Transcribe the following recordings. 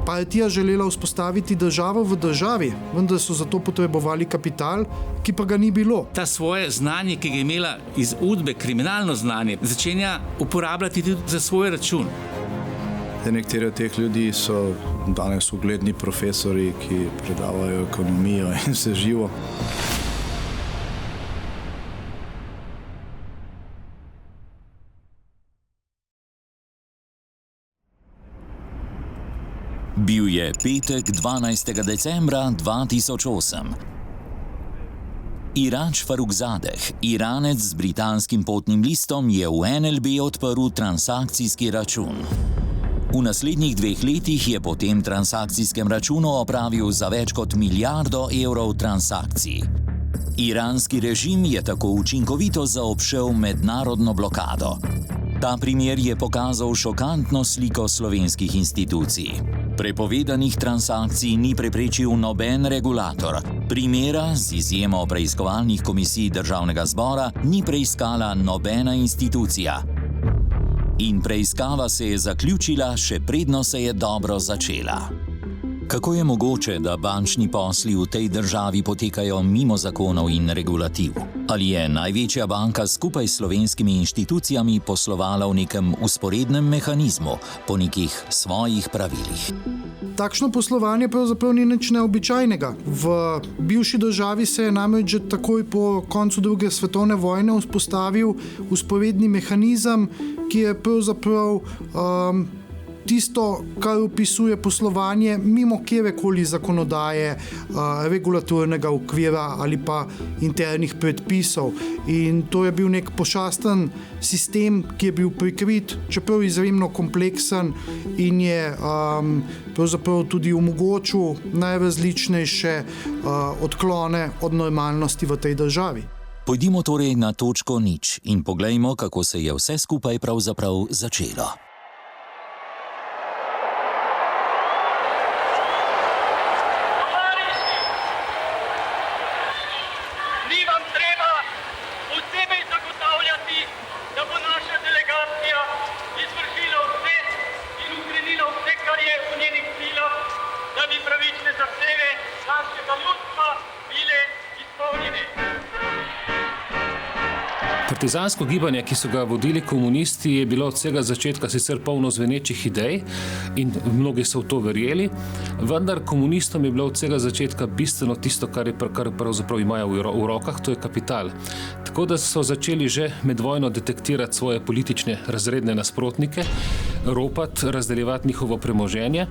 partija želela vzpostaviti državo v državi, vendar so zato potrebovali kapital, ki pa ga ni bilo. Ta svoje znanje, ki ga je imela iz udbe, kriminalno znanje, začenja uporabljati tudi za svoj račun. Nekateri od teh ljudi so danes ugledni profesori, ki predavajo ekonomijo in vse živo. Bil je petek 12. decembra 2008. Irač Farukzadeh, Iranec z britanskim potnim listom, je v NLB odprl transakcijski račun. V naslednjih 2 letih je po tem transakcijskem računu opravil za več kot milijardo evrov transakcij. Iranski režim je tako učinkovito zaobšel mednarodno blokado. Ta primer je pokazal šokantno sliko slovenskih institucij. Prepovedanih transakcij ni preprečil noben regulator. Primera, z izjemo preiskovalnih komisij Državnega zbora, ni preiskala nobena institucija. In preiskava se je zaključila, še predno se je dobro začela. Kako je mogoče, da bančni posli v tej državi potekajo mimo zakonov in regulativ? Ali je največja banka skupaj s slovenskimi inštitucijami poslovala v nekem vzporednem mehanizmu, po nekih svojih pravilih? Takšno poslovanje pravzaprav ni nič neobičajnega. V bivši državi se je namreč že takoj po koncu druge svetovne vojne vzpostavil vzporedni mehanizem, ki je pravzaprav tisto, kar opisuje poslovanje mimo kjerkoli zakonodaje, regulatornega okvira ali pa internih predpisov. In to je bil nek pošasten sistem, ki je bil prikrit, čeprav izjemno kompleksen in je pravzaprav tudi omogočil najrazličnejše odklone od normalnosti v tej državi. Pojdimo torej na točko nič in poglejmo, kako se je vse skupaj pravzaprav začelo. Partizansko gibanje, ki so ga vodili komunisti, je bilo od vsega začetka sicer polno zvenečih idej in mnogi so v to verjeli, vendar komunistom je bilo od vsega začetka bistveno tisto, kar pravzaprav imajo v rokah, to je kapital. Tako da so začeli že med vojno detektirati svoje politične razredne nasprotnike, ropati, razdeljevati njihovo premoženje.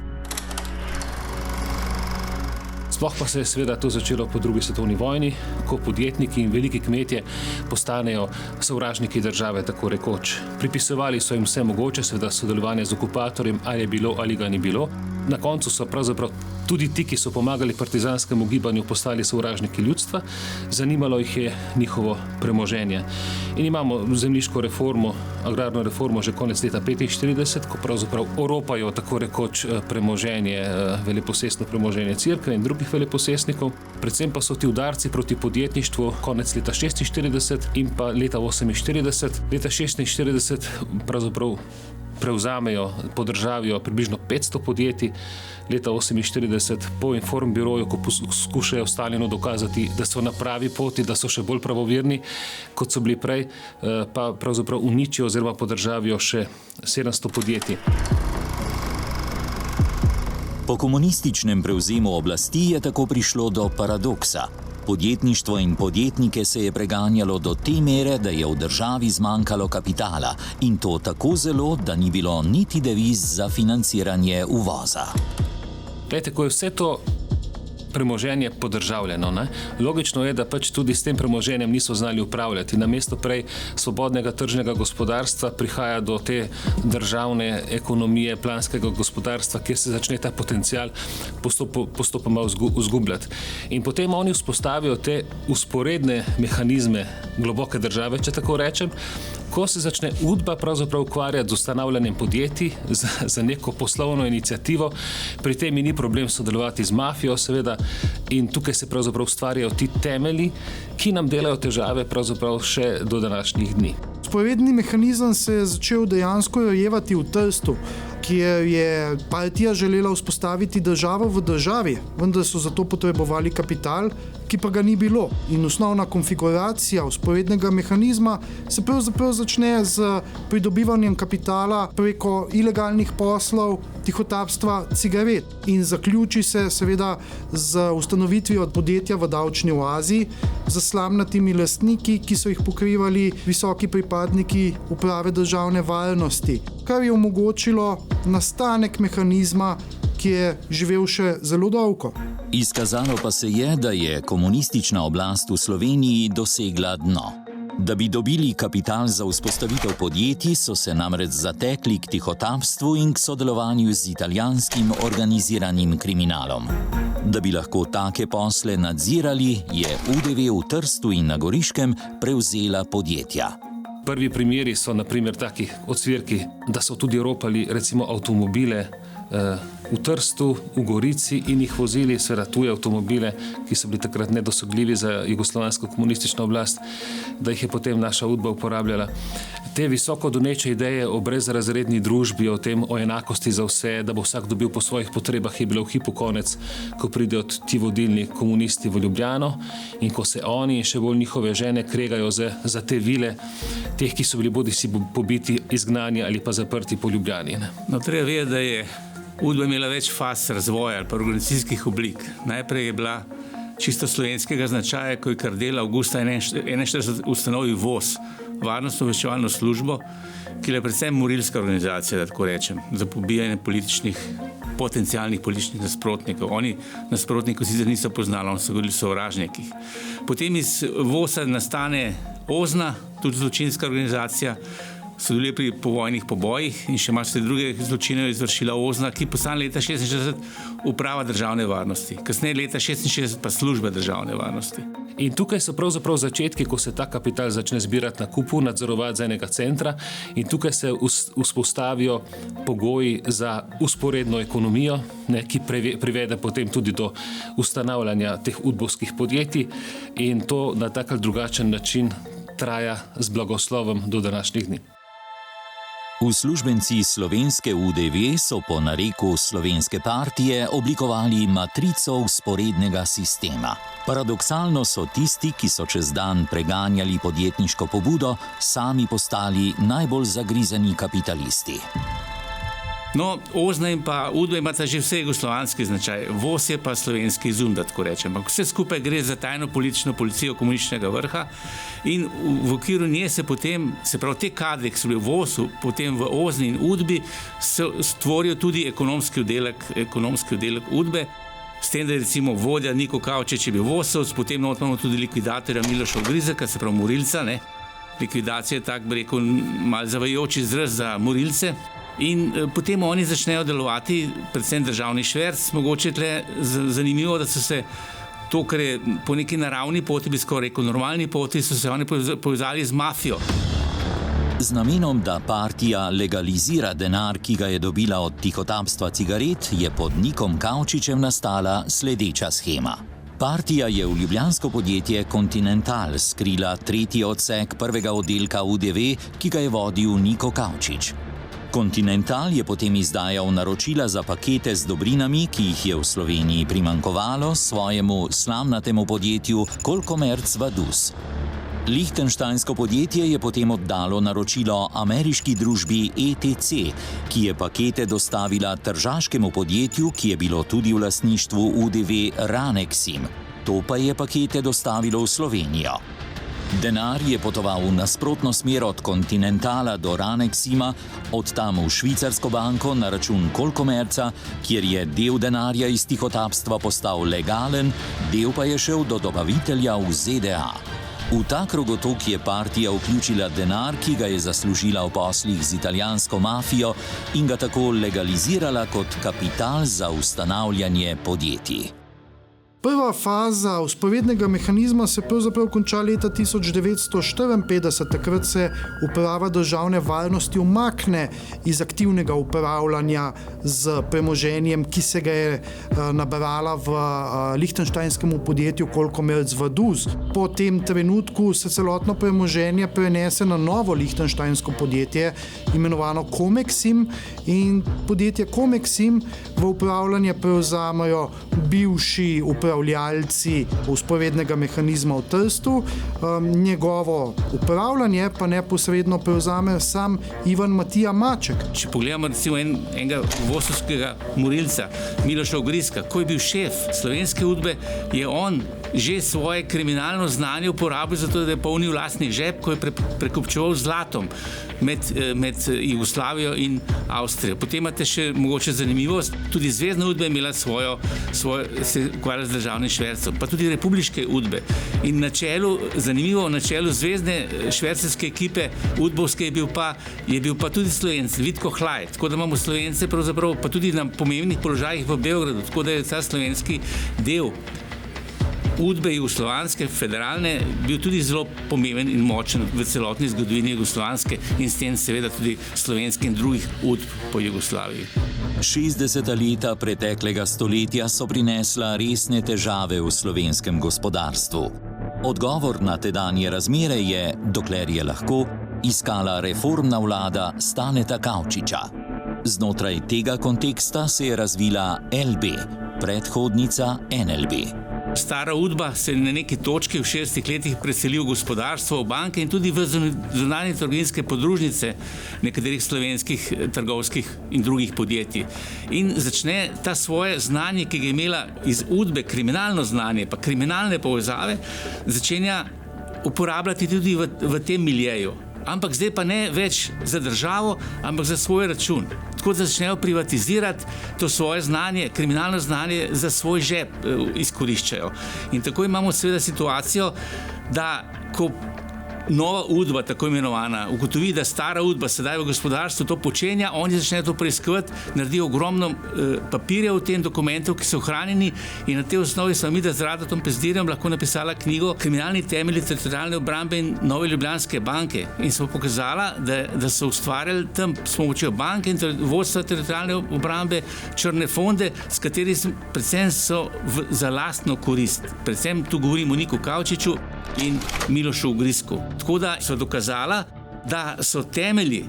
Sploh pa se je seveda to začelo po drugi svetovni vojni, ko podjetniki in veliki kmetje postanejo sovražniki države, tako rekoč. Pripisovali so jim vse mogoče, seveda sodelovanje z okupatorjem, ali je bilo ali ga ni bilo. Na koncu so pravzaprav tudi ti, ki so pomagali partizanskemu gibanju, postali sovražniki ljudstva, zanimalo jih je njihovo premoženje. In imamo zemljiško reformo, agrarno reformo že konec leta 1945, ko pravzaprav oropajo tako rekoč premoženje, veleposestno premoženje cerkve in drugih veleposestnikov. Predvsem pa so ti udarci proti podjetništvu konec leta 1946 in pa leta 1948. Leta 1946 pravzaprav prevzamejo, podržavijo približno 500 podjetij, leta 1948 po Informbiroju, ko skušajo Stalinu dokazati, da so na pravi poti, da so še bolj pravoverni, kot so bili prej, pa pravzaprav uničijo oziroma podržavijo še 700 podjetij. Po komunističnem prevzemu oblasti je tako prišlo do paradoksa. Podjetništvo in podjetnike se je preganjalo do te mere, da je v državi zmanjkalo kapitala in to tako zelo, da ni bilo niti deviz za financiranje uvoza. Glejte, ko je vse to premoženje podržavljeno, ne? Logično je, da pač tudi s tem premoženjem niso znali upravljati. Namesto prej svobodnega tržnega gospodarstva prihaja do te državne ekonomije, planskega gospodarstva, kjer se začne ta potencial postopoma izgubljati. In potem oni vzpostavijo te vzporedne mehanizme globoke države, če tako rečem, ko se začne udba pravzaprav ukvarjati z ustanavljanjem podjetij, za neko poslovno inicijativo. Pri tem ni problem sodelovati z mafijo, seveda, in tukaj se pravzaprav ustvarjajo ti temelji, ki nam delajo težave pravzaprav še do današnjih dni. Vzporedni mehanizem se je začel dejansko rojevati v Trstu. kjer je partija želela vzpostaviti državo v državi, vendar so zato potrebovali kapital, ki pa ga ni bilo. In osnovna konfiguracija vzporednega mehanizma se pravzaprav začne z pridobivanjem kapitala preko ilegalnih poslov, tihotapstva cigaret in zaključi se seveda z ustanovitvijo podjetja v davčni oazi z slamnatimi lastniki, ki so jih pokrivali visoki pripadniki uprave državne varnosti, kar je omogočilo nastanek mehanizma, ki je živel še zelo dolgo. Izkazalo pa se je, da je komunistična oblast v Sloveniji dosegla dno. Da bi dobili kapital za vzpostavitev podjetij, so se namreč zatekli k tihotapstvu in k sodelovanju z italijanskim organiziranim kriminalom. Da bi lahko take posle nadzirali, je UDV v Trstu in na Goriškem prevzela podjetja. Prvi primeri so naprimer taki odsvirki, da so tudi ropali recimo avtomobile v Trstu, v Gorici in jih vozili, seveda tuje avtomobile, ki so bili takrat nedosegljivi za jugoslovansko komunistično oblast, da jih je potem naša UDBA uporabljala. Te visoko doneče ideje o brezrazredni družbi, o enakosti za vse, da bo vsak dobil po svojih potrebah, je bilo v hipu konec, ko pridejo ti vodilni komunisti v Ljubljano in ko se oni in še bolj njihove žene kregajo za te vile, teh, ki so bili bodisi pobiti, izgnani ali pa zaprti po Ljubljani. No, treba vedeti, da je UDBA imela več faz razvoja ali pa organizacijskih oblik. Najprej je bila čisto slovenskega značaja, ko je Kardelj avgusta 1941 ustanovil VOS, Varnostno-obveščevalno službo, ki je predvsem morilska organizacija, da tako rečem, za pobijanje potencialnih političnih nasprotnikov. Oni nasprotnikov sicer niso poznali, oni so govorili o sovražnikih. Potem iz VOS-a nastane OZNA, tudi zločinska organizacija, sodeluje pri povojnih pobojih in še marsikaj druge zločine je izvršila OZNA, ki postane leta 1966 uprava državne varnosti. Kasneje leta 1966 pa služba državne varnosti. In tukaj so pravzaprav začetki, ko se ta kapital začne zbirati na kupu, nadzorovati z enega centra in tukaj se vzpostavijo pogoji za usporedno ekonomijo, ki privede potem tudi do ustanavljanja teh udbovskih podjetij in to na tak ali drugačen način traja z blagoslovom do današnjih dni. Uslužbenci slovenske UDV so po nareku slovenske partije oblikovali matrico vzporednega sistema. Paradoksalno so tisti, ki so čez dan preganjali podjetniško pobudo, sami postali najbolj zagrizeni kapitalisti. No, OZNA in pa UDBA imata že vse jugoslovanski značaj, VOS je pa slovenski izum, da tako rečem. Ampak vse skupaj gre za tajno politično policijo komunističnega vrha in v okviru nje se potem, se pravi te kadre, ki so bili v VOS-u, potem v OZNI in UDBI, stvorijo tudi ekonomski oddelek UDBE, s tem, da je recimo vodja Niko Kavčič je bil VOS-ovc, potem imamo tudi likvidatorja Miloša Ogrizeka, se pravi morilca, ne. Likvidacija je tak, bi rekel, malo zavajajoč izraz za morilce. In potem oni začnejo delovati, predvsem državni šverc, mogoče tle zanimivo, da so se to, kar je po neki naravni poti, bi skoraj rekel normalni poti, so se oni povezali z mafijo. Z namenom, da partija legalizira denar, ki ga je dobila od tihotapstva cigaret, je pod Nikom Kavčičem nastala sledeča shema. Partija je v ljubljansko podjetje Continental skrila tretji odsek prvega oddelka UDV, ki ga je vodil Niko Kavčič. Continental je potem izdajal naročila za pakete z dobrinami, ki jih je v Sloveniji primanjkovalo, svojemu slamnatemu podjetju Kolkomerc Vaduz. Lichtensteinsko podjetje je potem oddalo naročilo ameriški družbi ETC, ki je pakete dostavila tržaškemu podjetju, ki je bilo tudi v lastništvu UDV Ranexim. To pa je pakete dostavilo v Slovenijo. Denar je potoval v nasprotno smer od Continentala do Ranexima, od tam v švicarsko banko na račun Kolkomerca, kjer je del denarja iz tihotapstva postal legalen, del pa je šel do dobavitelja v ZDA. V ta krogotok je partija vključila denar, ki ga je zaslužila v poslih z italijansko mafijo in ga tako legalizirala kot kapital za ustanavljanje podjetij. Prva faza vzporednega mehanizma se pravzaprav konča leta 1954, takrat se uprava državne varnosti umakne iz aktivnega upravljanja z premoženjem, ki se ga je nabrala v lichtensteinskemu podjetju Kolkomerc Vaduz. Po tem trenutku se celotno premoženje prenese na novo lichtensteinsko podjetje, imenovano Comexim, in podjetje Comexim v upravljanje prevzamejo bivši upravljalci vzporednega mehanizma v Trstu, njegovo upravljanje pa neposredno prevzame sam Ivan Matija Maček. Če pogledamo recimo enega vosovskega morilca, Miloša Ogrizka, ko je bil šef slovenske udbe, je on že svoje kriminalno znanje uporabil za to, da je polnil lastni žep, ko je prekupčeval zlatom med Jugoslavijo in Avstrijo. Potem imate še mogoče zanimivost, tudi zvezdna udba je imela se ukvarjala z državnim švercom, pa tudi republiške udbe. In zanimivo, na čelu zvezdne švercerske ekipe udbovske je bil pa tudi Slovenc, Vitko Hlaj, tako da imamo Slovence pravzaprav pa tudi na pomembnih položajih v Beogradu, tako da je ta slovenski del udbe jugoslovanske, federalne, bil tudi zelo pomemben in močen v celotni zgodovini jugoslovanske in s tem seveda tudi slovenskih in drugih udb po Jugoslaviji. 60. leta preteklega stoletja so prinesla resne težave v slovenskem gospodarstvu. Odgovor na tedanje razmere je, dokler je lahko, iskala reformna vlada Staneta Kavčiča. Znotraj tega konteksta se je razvila LB, predhodnica NLB. Stara udba se je na neki točki v 60 letih preselil v gospodarstvo, v banke in tudi v zunanje trgovinske podružnice nekaterih slovenskih trgovskih in drugih podjetij. In začne ta svoje znanje, ki ga je imela iz udbe, kriminalno znanje, pa kriminalne povezave, začenja uporabljati tudi v tem miljeju. Ampak zdaj pa ne več za državo, ampak za svoj račun. Tako da začnejo privatizirati to svoje znanje, kriminalno znanje za svoj žep izkoriščajo. In tako imamo seveda situacijo, da ko nova udba, tako imenovana, ugotovi, da stara udba sedaj v gospodarstvu to počenja, oni začnejo to preiskovati, naredijo ogromno papirja v tem dokumentu, ki so ohranjeni, in na tej osnovi smo mi z Radotom Pezdirjem lahko napisala knjigo Kriminalni temelji teritorialne obrambe in Nove Ljubljanske banke. In smo pokazala, da so ustvarjali tam s pomočjo banke in vodstva teritorialne obrambe črne fonde, s kateri predvsem so za lastno korist. Predvsem tu govorimo o Niku Kavčiču in Milošu Ogrizku. Tako da so dokazala, da so temelji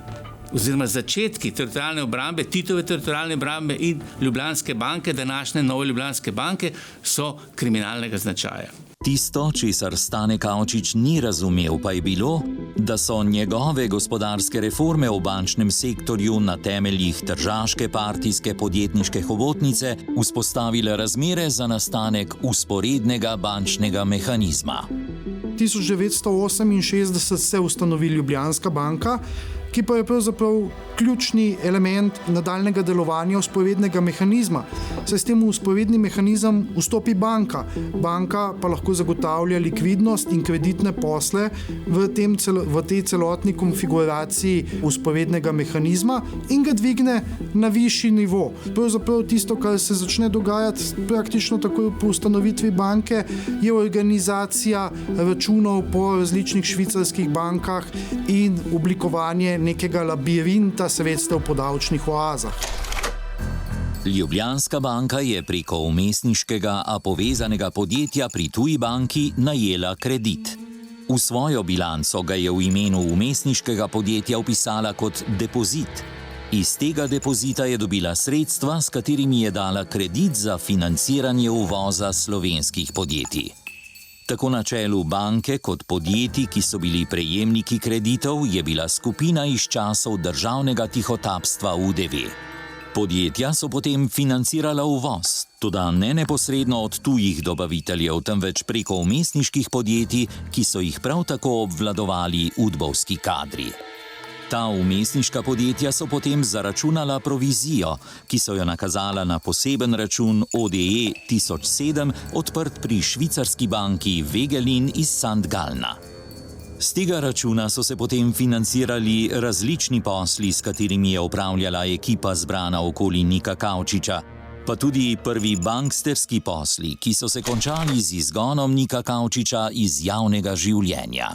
oziroma začetki teritorialne obrambe, Titove teritorialne obrambe in Ljubljanske banke, današnje Nove Ljubljanske banke, so kriminalnega značaja. Tisto, česar Stane Kavčič ni razumel, pa je bilo, da so njegove gospodarske reforme v bančnem sektorju na temeljih tržaške partijske podjetniške hobotnice vzpostavile razmere za nastanek vzporednega bančnega mehanizma. 1968 se ustanovi Ljubljanska banka, ki pa je pravzaprav ključni element nadaljnega delovanja vzporednega mehanizma. Saj s tem v vzporedni mehanizem vstopi banka. Banka pa lahko zagotavlja likvidnost in kreditne posle v tej celotni konfiguraciji vzporednega mehanizma in ga dvigne na višji nivo. Pravzaprav tisto, kar se začne dogajati praktično takoj po ustanovitvi banke, je organizacija računov po različnih švicarskih bankah in oblikovanje nekega labirinta sredstev po davčnih oazah. Ljubljanska banka je preko vmesniškega, a povezanega podjetja pri tuji banki najela kredit. V svojo bilanco ga je v imenu vmesniškega podjetja vpisala kot depozit. Iz tega depozita je dobila sredstva, s katerimi je dala kredit za financiranje uvoza slovenskih podjetij. Tako na čelu banke kot podjetij, ki so bili prejemniki kreditov, je bila skupina iz časov državnega tihotapstva UDV. Podjetja so potem financirala uvoz, toda ne neposredno od tujih dobaviteljev, temveč preko vmesniških podjetij, ki so jih prav tako obvladovali udbovski kadri. Ta vmesniška podjetja so potem zaračunala provizijo, ki so jo nakazala na poseben račun ODE 1007, odprt pri švicarski banki Wegelin iz St. Galna. Z tega računa so se potem financirali različni posli, s katerimi je upravljala ekipa zbrana okoli Nika Kavčiča. Pa tudi prvi banksterski posli, ki so se končali z izgonom Nika Kavčiča iz javnega življenja.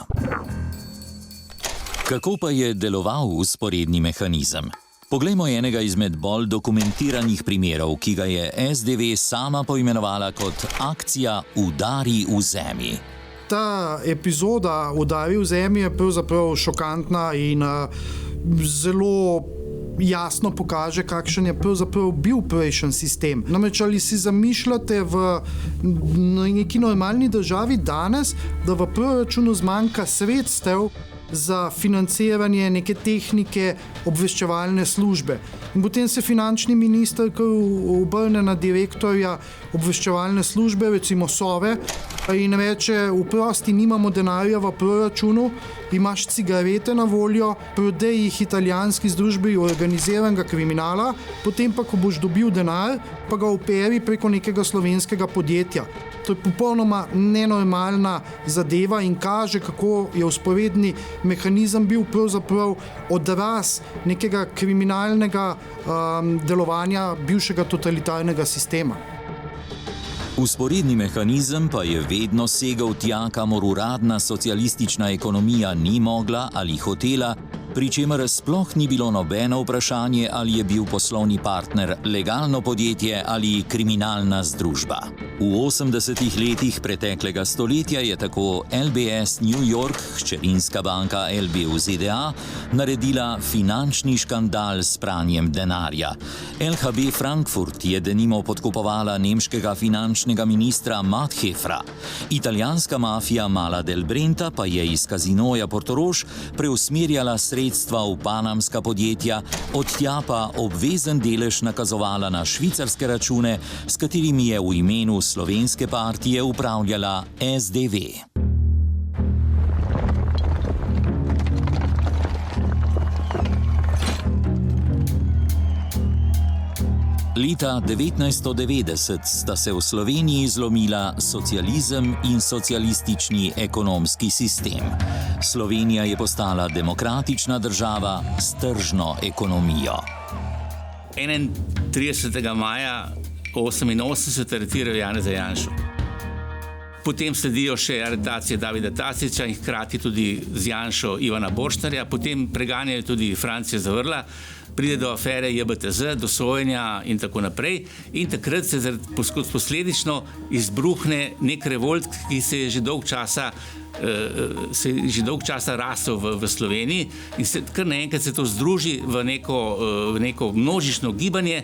Kako pa je deloval vzporedni mehanizem? Poglejmo enega izmed bolj dokumentiranih primerov, ki ga je SDV sama poimenovala kot akcija Udari v zemi. Ta epizoda Udari v zemi je pravzaprav šokantna in zelo jasno pokaže, kakšen je pravzaprav bil prejšnji sistem. Namreč, ali si zamišljate v neki normalni državi danes, da v proračunu zmanjka sredstev za financiranje neke tehnike obveščevalne službe. In potem se finančni minister obrne na direktorja obveščevalne službe, recimo Sove, in reče: "Oprosti, nimamo denarja v proračunu, imaš cigarete na voljo, prodej jih italijanski združbi organiziranega kriminala, potem pa, ko boš dobil denar, pa ga operi preko nekega slovenskega podjetja." To je popolnoma nenormalna zadeva in kaže, kako je vzporedni mehanizem bil pravzaprav odraz nekega kriminalnega delovanja bivšega totalitarnega sistema. Vzporedni mehanizem pa je vedno segal tja, kamor uradna socialistična ekonomija ni mogla ali hotela, pri čemer sploh ni bilo nobeno vprašanje, ali je bil poslovni partner legalno podjetje ali kriminalna združba. V 80. letih preteklega stoletja je tako LBS New York, hčerinska banka LB v ZDA, naredila finančni škandal s pranjem denarja. LHB Frankfurt je denimo podkupovala nemškega finančnega ministra Mathefra. Italijanska mafija Mala del Brenta pa je iz kazinoja Portorož preusmerjala sredstva v panamska podjetja, od tja pa obvezen delež nakazovala na švicarske račune, s katerimi je v imenu slovenske partije upravljala SDV. Leta 1990 sta se v Sloveniji zlomila socializem in socialistični ekonomski sistem. Slovenija je postala demokratična država s tržno ekonomijo. 31. maja 1988 aretiral Janeza Janšo. Potem sledijo še aretacije Davida Tasića in hkrati tudi z Janšo Ivana Borštnarja, potem preganjajo tudi Francija Zavrla, pride do afere JBTZ, do sojenja in tako naprej. In takrat se posledično izbruhne nek revolt, ki se je že dolg časa rasel v Sloveniji in kar naenkrat se to združi v neko množično gibanje.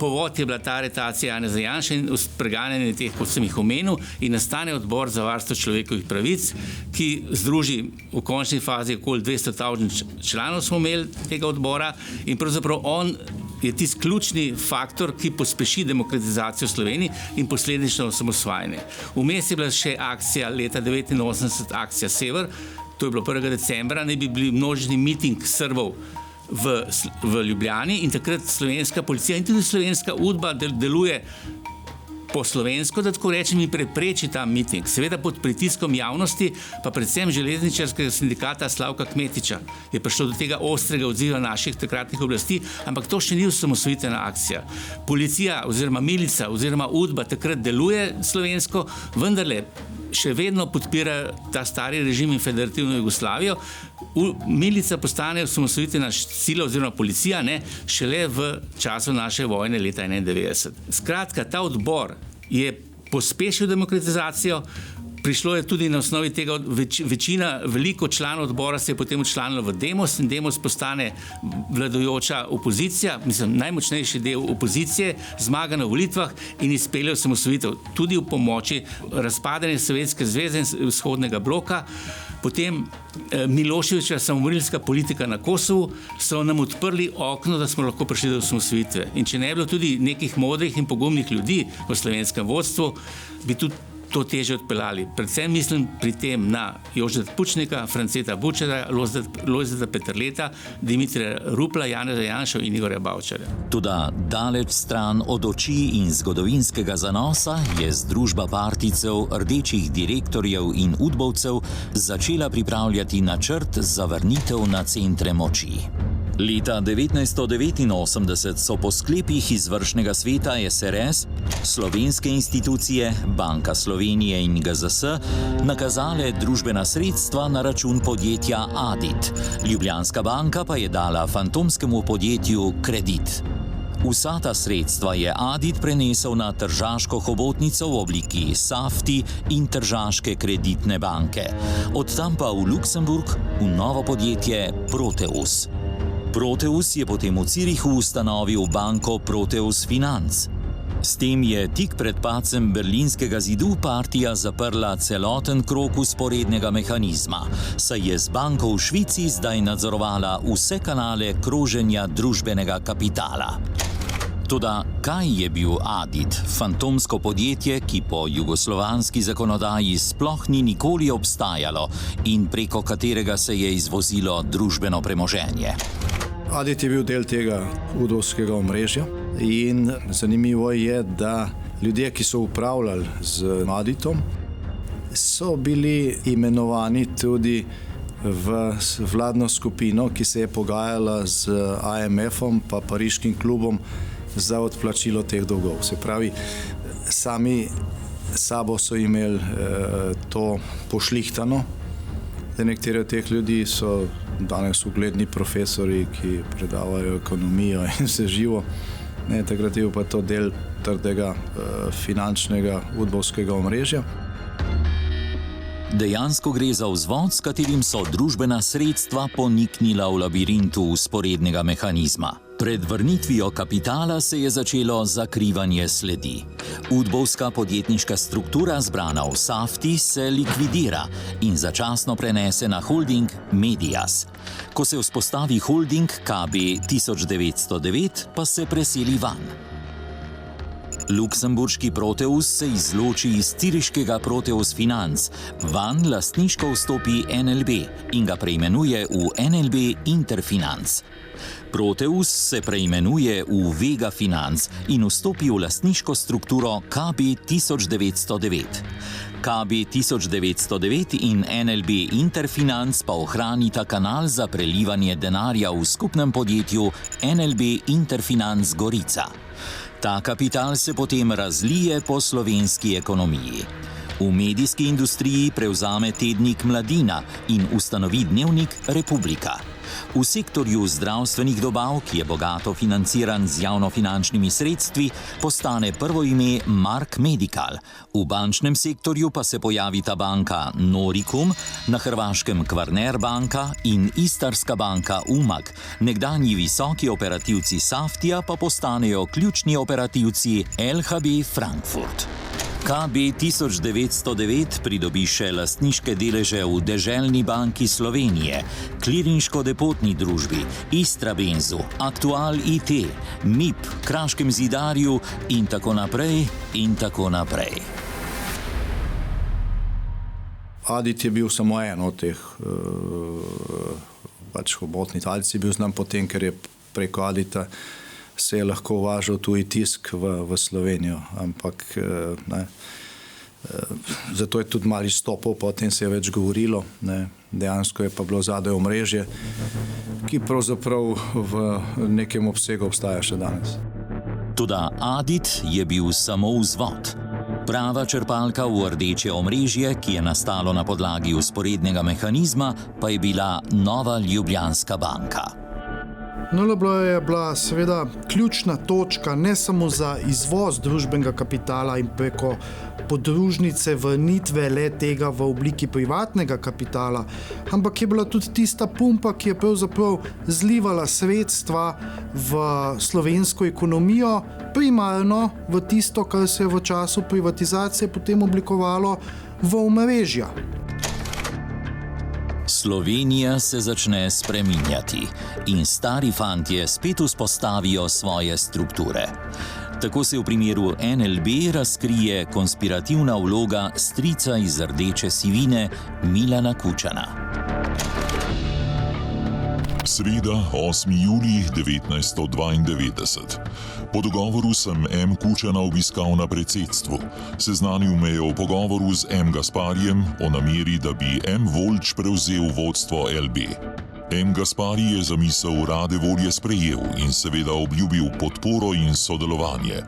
Povod je bila ta aretacija Janeza Janše in preganjanje teh, kot sem jih omenil, in nastane Odbor za varstvo človekovih pravic, ki združi v končni fazi okoli 200.000 članov smo imeli tega odbora in pravzaprav on je tisti ključni faktor, ki pospeši demokratizacijo Slovenije in posledično osamosvajanje. Vmes je bila še akcija leta 1989, akcija Sever, to je bilo 1. decembra, naj bi bili množični miting Srbov v Ljubljani in takrat slovenska policija in tudi slovenska UDBA deluje po slovensko, da tako rečem, in prepreči ta miting. Seveda pod pritiskom javnosti, pa predvsem železničarskega sindikata Slavka Kmetiča je prišlo do tega ostrega odziva naših takratnih oblasti, ampak to še ni osamosvojitvena akcija. Policija oziroma milica oziroma UDBA takrat deluje slovensko, vendarle še vedno podpira ta stari režim in federativno Jugoslavijo. Milica postane osamosvojitvena sila oziroma policija šele v času naše vojne leta 1991. Skratka, ta odbor je pospešil demokratizacijo, prišlo je tudi na osnovi tega, veliko članov odbora se je potem včlanilo v Demos in Demos postane vladajoča opozicija, najmočnejši del opozicije, zmaga na volitvah in izpelje osamosvojitev, tudi v pomoči razpadanja Sovjetske zveze in vzhodnega bloka. Potem Miloševićeva samomorilska politika na Kosovu so nam odprli okno, da smo lahko prišli do osamosvojitve. In če ne bi bilo tudi nekih modrih in pogumnih ljudi v slovenskem vodstvu, bi tudi to teže odpeljali. Predvsem mislim pri tem na Jožeta Pučnika, Franceta Bučara, Lojzeta Peterleta, Dimitrija Rupla, Janeza Janšo in Igorja Bavčarja. Toda daleč stran od oči in zgodovinskega zanosa je združba partijcev, rdečih direktorjev in udbovcev začela pripravljati načrt za vrnitev na centre moči. Leta 1989 so po sklepih izvršnega sveta SRS slovenske institucije, Banka Slovenije in GZS nakazale družbena sredstva na račun podjetja Adit. Ljubljanska banka pa je dala fantomskemu podjetju kredit. Vsa ta sredstva je Adit prenesel na tržaško hobotnico v obliki Safti in tržaške kreditne banke. Od tam pa v Luksemburg v novo podjetje Proteus. Proteus je potem v Zürichu ustanovil banko Proteus Finanz. S tem je tik pred padcem berlinskega zidu partija zaprla celoten krog vzporednega mehanizma, saj je z banko v Švici zdaj nadzorovala vse kanale kroženja družbenega kapitala. Toda kaj je bil Adit, fantomsko podjetje, ki po jugoslovanski zakonodaji sploh ni nikoli obstajalo in preko katerega se je izvozilo družbeno premoženje? Adit je bil del tega udovskega omrežja in zanimivo je, da ljudje, ki so upravljali z Aditom, so bili imenovani tudi v vladno skupino, ki se je pogajala z IMF-om pa Pariškim klubom za odplačilo teh dolgov. Se pravi, sami sabo so imeli to pošlihtano. Nekateri od teh ljudi so danes ugledni profesori, ki predavajo ekonomijo in vse živo. Takrat je pa to del trdega finančnega udbovskega omrežja. Dejansko gre za vzvod, s katerim so družbena sredstva poniknila v labirintu vzporednega mehanizma. Pred vrnitvijo kapitala se je začelo zakrivanje sledi. Udbovska podjetniška struktura, zbrana v Safti, se likvidira in začasno prenese na holding Medias. Ko se vzpostavi holding KB 1909, pa se preseli van. Luksemburški Proteus se izloči iz züriškega Proteus Finanz, van lastniško vstopi NLB in ga preimenuje v NLB Interfinanz. Proteus se preimenuje v Vega Finanz in vstopi v lastniško strukturo KB 1909. KB 1909 in NLB Interfinanz pa ohranita kanal za prelivanje denarja v skupnem podjetju NLB Interfinanz Gorica. Ta kapital se potem razlije po slovenski ekonomiji. V medijski industriji prevzame tednik Mladina in ustanovi dnevnik Republika. V sektorju zdravstvenih dobav, ki je bogato financiran z javnofinančnimi sredstvi, postane prvo ime Mark Medical. V bančnem sektorju pa se pojavita banka Noricum, na Hrvaškem Kvarner banka in Istarska banka Umag. Nekdanji visoki operativci Saftija pa postanejo ključni operativci LHB Frankfurt. KB 1909 pridobi še lastniške deleže v Deželni banki Slovenije, Klirinško-depotni družbi, Istrabenzu, Aktual IT, MIP, Kraškem zidarju in tako naprej in tako naprej. Adit je bil samo en od teh hobotnic. Adit je bil znan potem, ker je preko Adita se je lahko uvažal tuji tisk v Slovenijo, ampak zato je tudi malo izstopal, potem se je več govorilo, dejansko je pa bilo zadaj omrežje, ki pravzaprav v nekem obsegu obstaja še danes. Toda Adit je bil samo vzvod. Prava črpalka v rdeče omrežje, ki je nastalo na podlagi vzporednega mehanizma, pa je bila Nova Ljubljanska banka. NLB je bila seveda ključna točka ne samo za izvoz družbenega kapitala in preko podružnice vrnitve le tega v obliki privatnega kapitala, ampak je bila tudi tista pumpa, ki je pravzaprav zlivala sredstva v slovensko ekonomijo, primarno v tisto, kar se je v času privatizacije potem oblikovalo v omrežja. Slovenija se začne spreminjati in stari fantje spet vzpostavijo svoje strukture. Tako se v primeru NLB razkrije konspirativna vloga strica iz rdeče sivine Milana Kučana. Sreda, 8. julij 1992. Po dogovoru sem M. Kučana obiskal na predsedstvu. Seznanil me je o pogovoru z M. Gasparjem o nameri, da bi M. Voljč prevzel vodstvo LB. M. Gaspari je zamisel rade volje sprejel in seveda obljubil podporo in sodelovanje.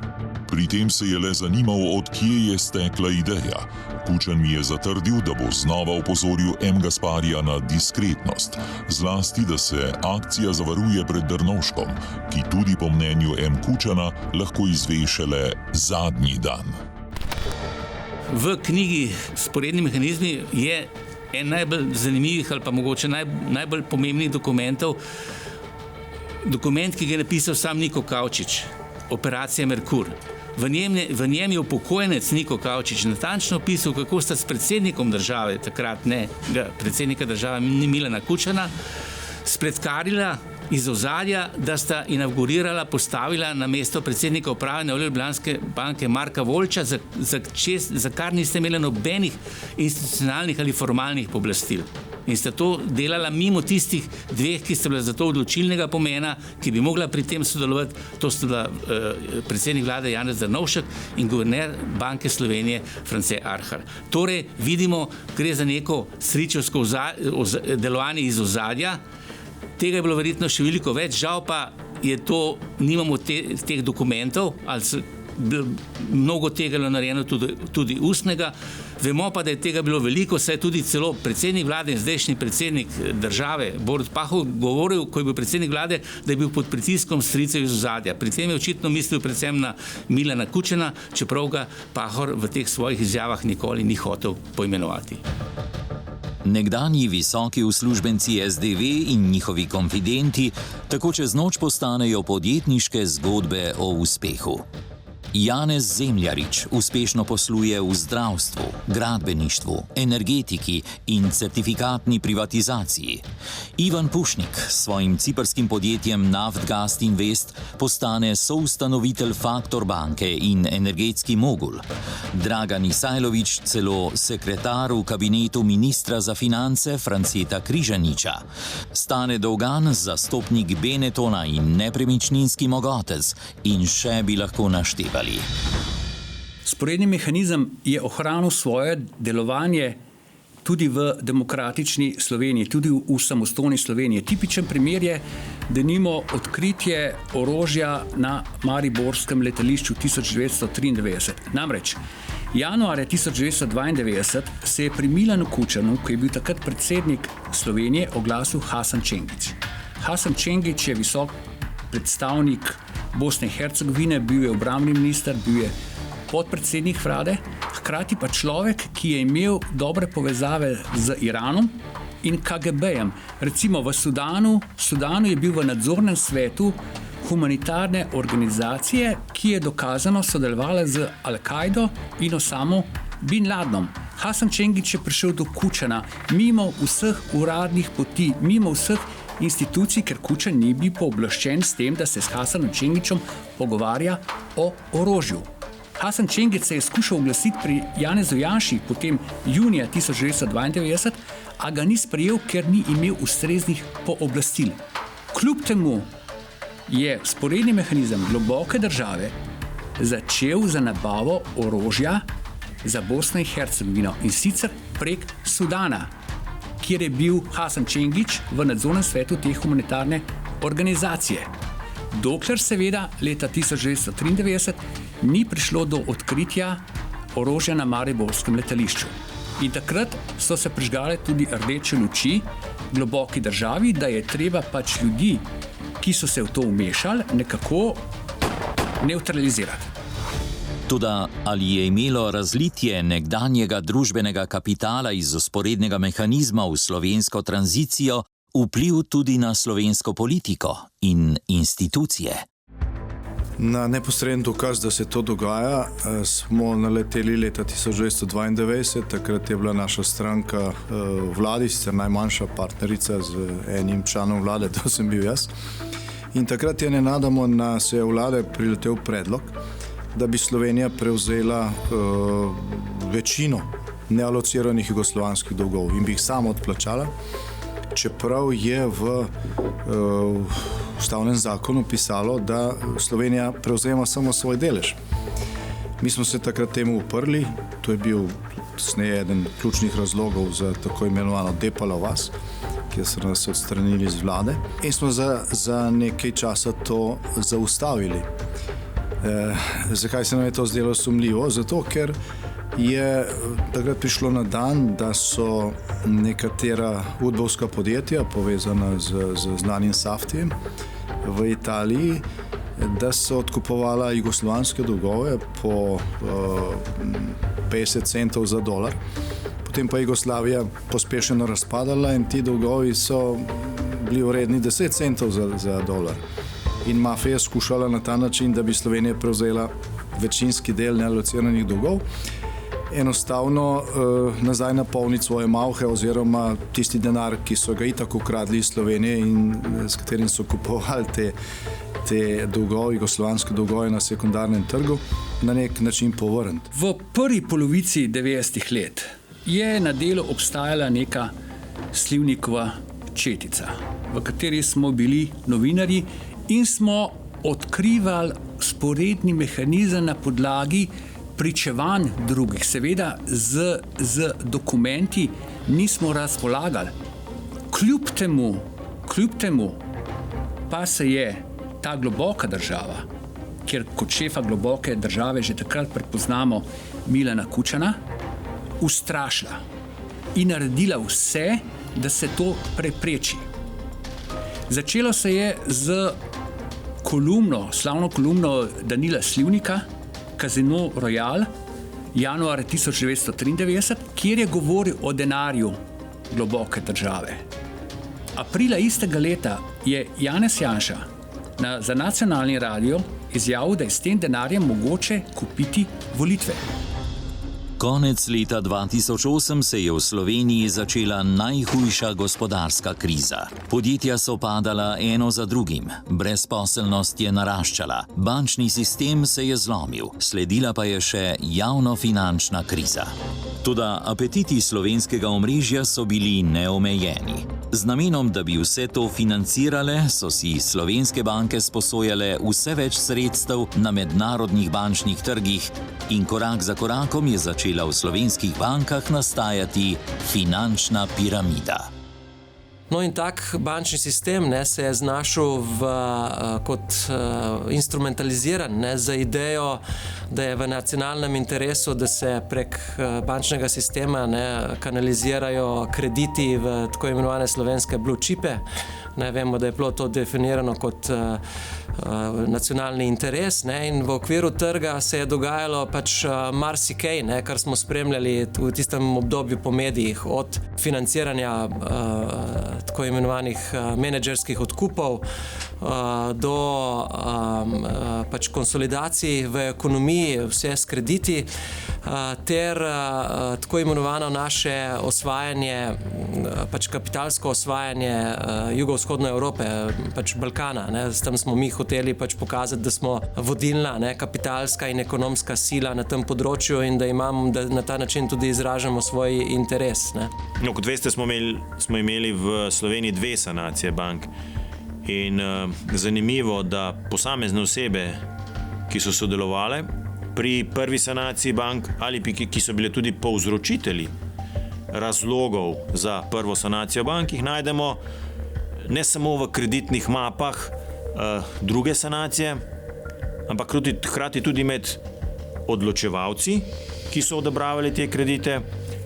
Pri tem se je le zanimal, od kje je stekla ideja. Kučan mi je zatrdil, da bo znova opozoril M. Gasparija na diskretnost, zlasti, da se akcija zavaruje pred Drnovškom, ki tudi po mnenju M. Kučana lahko izve šele zadnji dan. V knjigi Sporedni mehanizmi je en najbolj zanimivih ali pa mogoče najbolj pomembnih dokumentov, dokument, ki ga je napisal sam Niko Kavčič, Operacija Merkur. V njem je upokojenec Niko Kavčič natančno opisal, kako sta s predsednikom države, takrat ne predsednika države Milana Kučana, spretkarila iz ozadja, da sta inaugurirala, postavila na mesto predsednika uprave Nove Ljubljanske banke Marka Voljča, za kar niste imeli nobenih institucionalnih ali formalnih pooblastil. In sta to delala mimo tistih dveh, ki sta bila za to odločilnega pomena, ki bi mogla pri tem sodelovati. To sta bila predsednik vlade Janez Drnovšek in guverner Banke Slovenije France Arhar. Torej, vidimo, gre za neko stričevsko delovanje iz ozadja. Tega je bilo verjetno še veliko več, žal pa je to, nimamo teh dokumentov, ali mnogo tega je narejeno tudi ustnega. Vemo pa, da je tega bilo veliko, saj je tudi celo predsednik vlade in zdajšnji predsednik države Borut Pahor govoril, ko je bil predsednik vlade, da je bil pod pritiskom stricev iz ozadja. Pri tem je očitno mislil predvsem na Milana Kučana, čeprav ga Pahor v teh svojih izjavah nikoli ni hotel poimenovati. Nekdanji visoki uslužbenci SDV in njihovi konfidenti tako čez noč postanejo podjetniške zgodbe o uspehu. Janez Zemljarič uspešno posluje v zdravstvu, gradbeništvu, energetiki in certifikatni privatizaciji. Ivan Pušnik s svojim ciprskim podjetjem Naftgaz Invest postane soustanovitelj Faktor banke in energetski mogul. Dragan Isajlović celo sekretar v kabinetu ministra za finance Franceta Križaniča. Stane Dolgan zastopnik Benetona in nepremičninski mogotec in še bi lahko naštevali. Sporedni mehanizem je ohranil svoje delovanje tudi v demokratični Sloveniji, tudi v samostojni Sloveniji. Tipičen primer je, denimo, odkritje orožja na mariborskem letališču 1993. Namreč, januarja 1992 se je pri Milanu Kučanu, ki je bil takrat predsednik Slovenije, oglasil Hasan Čengić. Hasan Čengić je visok predstavnik Bosne in Hercegovine, bil je obrambni minister, bil je podpredsednik vlade, hkrati pa človek, ki je imel dobre povezave z Iranom in KGB-jem. Recimo v Sudanu je bil v nadzornem svetu humanitarne organizacije, ki je dokazano sodelovala z Al-Kaido in Osamo bin Ladenom. Hasan Čengić je prišel do Kučana mimo vseh uradnih poti, mimo vseh institucij, ker Kučan ni bil pooblaščen s tem, da se s Hasanom Čengićem pogovarja o orožju. Hasan Čengić se je skušal oglasiti pri Janezu Janši potem junija 1992, a ga ni sprejel, ker ni imel ustreznih pooblastil. Kljub temu je sporedni mehanizem globoke države začel za nabavo orožja za Bosno in Hercegovino in sicer prek Sudana, kjer je bil Hasan Čengić v nadzornem svetu te humanitarne organizacije. Dokler seveda leta 1993 ni prišlo do odkritja orožja na mariborskem letališču. In takrat so se prižgale tudi rdeče luči globoki državi, da je treba pač ljudi, ki so se v to vmešali, nekako nevtralizirati. Toda ali je imelo razlitje nekdanjega družbenega kapitala iz vzporednega mehanizma v slovensko tranzicijo vpliv tudi na slovensko politiko in institucije? Na neposreden dokaz, da se to dogaja, smo naleteli leta 1992. Takrat je bila naša stranka vladi, sicer najmanjša partnerica z enim članom vlade, to sem bil jaz. In takrat je nenadoma na sejo vlade priletel predlog, da bi Slovenija prevzela večino nealociranih jugoslovanskih dolgov in bi jih sama odplačala, čeprav je v ustavnem zakonu pisalo, da Slovenija prevzema samo svoj delež. Mi smo se takrat temu uprli, to je bil kasneje eden ključnih razlogov za tako imenovano Depalo vas. kjer so nas odstranili iz vlade in smo za nekaj časa to zaustavili. Zakaj se nam je to zdelo sumljivo? Zato, ker je takrat prišlo na dan, da so nekatera udbovska podjetja povezana z znanim Saftijem v Italiji, da so odkupovala jugoslovanske dolgove po 50 centov za dolar. Potem pa Jugoslavija pospešeno razpadala in ti dolgovi so bili vredni 10 centov za dolar. In mafija je skušala na ta način, da bi Slovenija prevzela večinski del nealociranih dolgov, enostavno nazaj napolniti svoje malhe oziroma tisti denar, ki so ga itak ukradli iz Slovenije in s katerim so kupovali te dolgove, jugoslovanske dolgove na sekundarnem trgu, na nek način povrniti. V prvi polovici 90-ih let je na delu obstajala neka Slivnikova četica, v kateri smo bili novinarji in smo odkrivali sporedni mehanizem na podlagi pričevanj drugih. Seveda z dokumenti nismo razpolagali. Kljub temu pa se je ta globoka država, kjer kot šefa globoke države že takrat prepoznamo Milana Kučana, ustrašila in naredila vse, da se to prepreči. Začelo se je z slavno kolumno Danila Slivnika, Casino Royal, januarja 1993, kjer je govoril o denarju globoke države. Aprila istega leta je Janez Janša za nacionalni radio izjavil, da je s tem denarjem mogoče kupiti volitve. Konec leta 2008 se je v Sloveniji začela najhujša gospodarska kriza. Podjetja so padala eno za drugim, brezposelnost je naraščala, bančni sistem se je zlomil, sledila pa je še javnofinančna kriza. Toda apetiti slovenskega omrežja so bili neomejeni. Z namenom, da bi vse to financirale, so si slovenske banke sposojale vse več sredstev na mednarodnih bančnih trgih in korak za korakom je začela v slovenskih bankah nastajati finančna piramida. No in tak bančni sistem se je znašel kot instrumentaliziran za idejo, da je v nacionalnem interesu, da se prek bančnega sistema kanalizirajo krediti v tako imenovane slovenske blue chipe. Vemo, da je bilo to definirano kot nacionalni interes in v okviru trga se je dogajalo marsikaj, kar smo spremljali v tistem obdobju po medijih, od financiranja tako imenovanih menedžerskih odkupov do konsolidacij v ekonomiji, vse s krediti, ter tako imenovano naše osvajanje, kapitalsko osvajanje jugovzhodne Evrope, Balkana. S tem smo mi hoteli pokazati, da smo vodilna kapitalska in ekonomska sila na tem področju in da na ta način tudi izražamo svoj interes. No, kot veste, smo imeli v Sloveniji 2 sanacije bank. In zanimivo, da posamezne osebe, ki so sodelovale pri prvi sanaciji bank ali ki so bile tudi povzročitelji razlogov za prvo sanacijo bank, jih najdemo ne samo v kreditnih mapah druge sanacije, ampak hkrati tudi med odločevalci, ki so odobravali te kredite,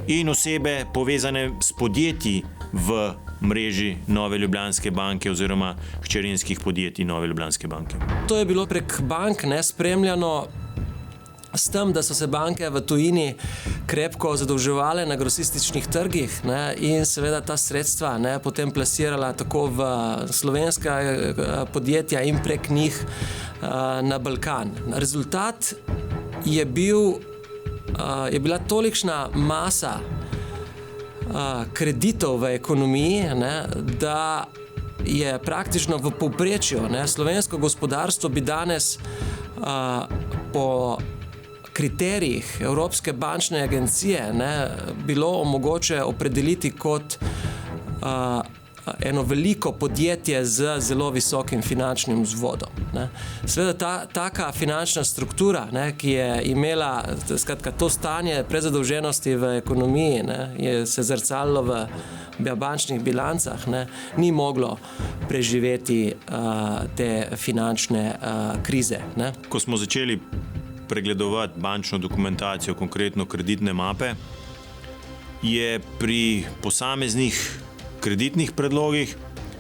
in osebe povezane s podjetji v mreži Nove Ljubljanske banke oziroma hčerinskih podjetij Nove Ljubljanske banke. To je bilo prek bank spremljano s tem, da so se banke v tujini krepko zadolževale na grosističnih trgih in seveda ta sredstva potem plasirala tako v slovenska podjetja in prek njih na Balkan. Rezultat je bila tolikšna masa kreditov v ekonomiji, da je praktično v povprečju slovensko gospodarstvo bi danes po kriterijih Evropske bančne agencije bilo mogoče opredeliti kot eno veliko podjetje z zelo visokim finančnim vzvodom. Ne. Seveda taka finančna struktura, ne, ki je imela skratka, to stanje prezadolženosti v ekonomiji, ne, je se zrcalilo v bančnih bilancah, ne, ni moglo preživeti te finančne krize. Ne. Ko smo začeli pregledovati bančno dokumentacijo, konkretno kreditne mape, je pri posameznih kreditnih predlogih